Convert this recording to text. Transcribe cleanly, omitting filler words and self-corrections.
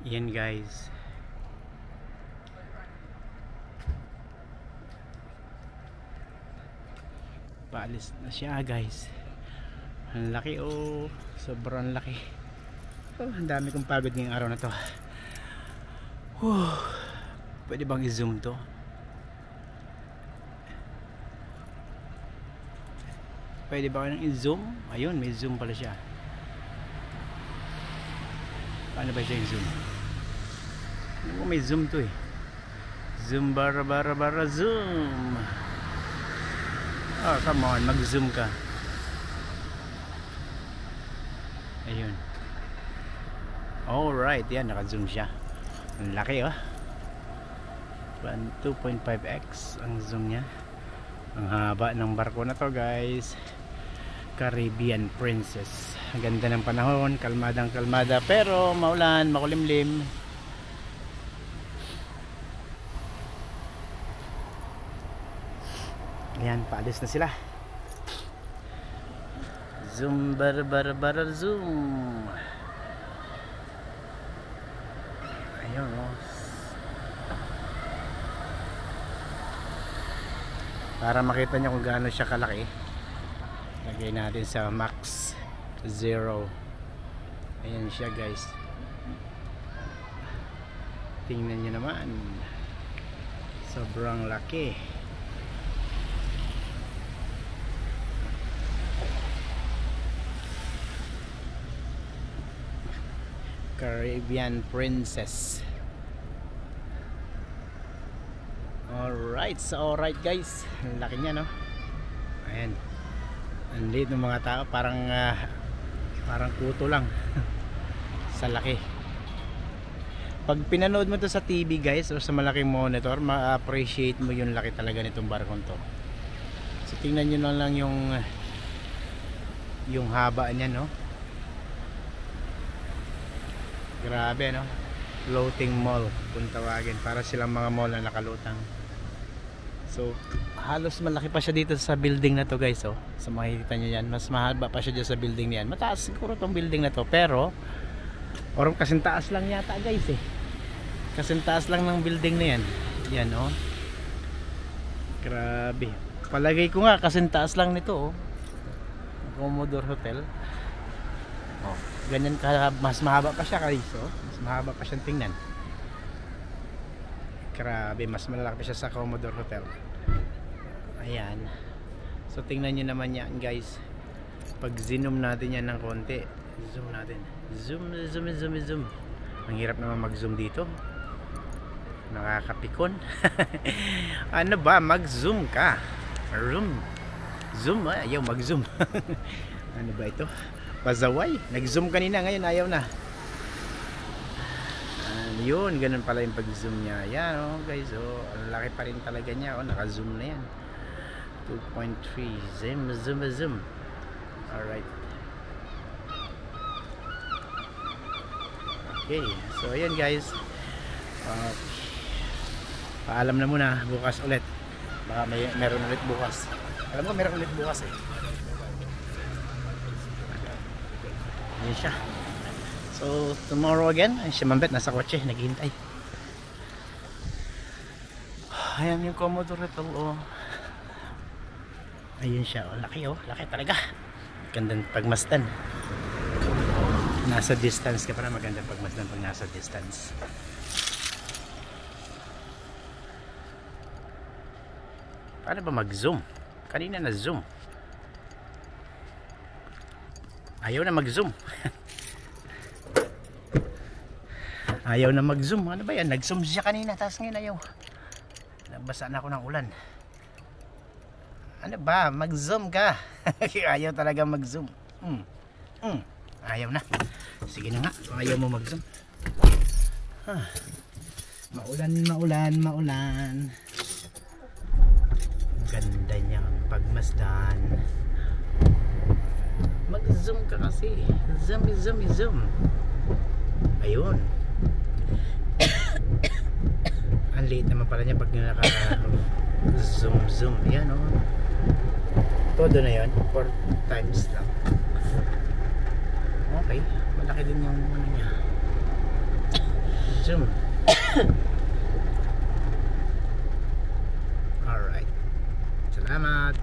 Yan guys, paalis na siya guys. Ang laki, oh, sobrang laki. Oh, ang dami kong pagod ngayong araw na to. Pwede bang i-zoom to? Pwede ba nang i-zoom? Ayun, may zoom pala siya. Paano ba siya yung zoom? Ano ko may zoom to eh. Zoom bara zoom. Oh, come on, mag-zoom ka. Ayun. Alright, yan, naka-zoom siya. Ang laki, oh. 2.5x ang zoom niya. Ang haba ng barko na to guys. Caribbean Princess. Ang ganda ng panahon, kalmadang kalmada, pero maulan, makulimlim. Ayan, paalis na sila. Zoom bar zoom. Ayun, oh. Para makita nyo kung gaano siya kalaki, lagay natin sa max 0. Ayan siya guys. Tingnan nyo naman, sobrang laki. Caribbean Princess. Alright, so alright guys, ang laki niya, no? Ayan, ang liit ng mga tao, parang kuto lang sa laki. Pag pinanood mo to sa TV guys, o sa malaking monitor, ma-appreciate mo yung laki talaga nitong barkong to. So tingnan nyo lang yung haba niya, no? Grabe, no? Floating mall kung tawagin, para silang mga mall na nakalutang. So halos malaki pa siya dito sa building na to guys, oh. So makikita nyo yan, mas mahaba pa siya dyan sa building niyan. Mataas siguro tong building na to, pero or kasing taas lang yata guys eh. Kasing taas lang ng building na yan. Yan, oh. Grabe. Palagay ko nga kasing taas lang nito, oh. Commodore Hotel. Oh, ganyan ka, mas mahaba pa siya guys, oh. Mas mahaba pa siyang tingnan. Grabe, mas malaki pa siya sa Commodore Hotel. Ayan. So tingnan nyo naman yan guys. Pag zoom natin yan ng konti, zoom natin, zoom. Ang hirap naman mag zoom dito, nakakapikon. Ano ba, mag zoom ka, zoom, ayaw mag zoom. Ano ba ito, pasaway, nag zoom kanina, ngayon ayaw na. Yun, ganun pala yung pag zoom niya. Yan, oh guys, oh, ang laki pa rin talaga niya, oh, naka zoom na yan. 2.3, zoom. Alright. Okay, so ayan guys, paalam na muna, bukas ulit. Baka meron ulit bukas. Alam ko meron ulit bukas eh. Ayan siya. So tomorrow again, si Mambet nasa kotse, naghihintay. Ayan yung Commodore Hotel, oh. Ayun siya, oh, laki, oh, laki talaga. Magandang pagmasdan. Nasa distance ka para magandang pagmasdan pag nasa distance. Paano ba mag-zoom? Kanina na zoom. Ayaw na mag-zoom. Ayaw na mag-zoom. Ano ba yan? Nag-zoom siya kanina, tapos ngayon ayaw. Nabasa na ako ng ulan. Ano ba? Mag-zoom ka. Ayaw talaga mag-zoom. Ayaw na. Sige na nga, ayaw mo mag-zoom. Maulan. Ganda niyang pagmasdan. Mag-zoom ka kasi. Zoom. Ayun. Ang liit naman pala niya pag naka-zoom. Yan, oh. Todo na yan, 4 times lang. Okay, malaki din yung ano niya. soon. Alright. Salamat.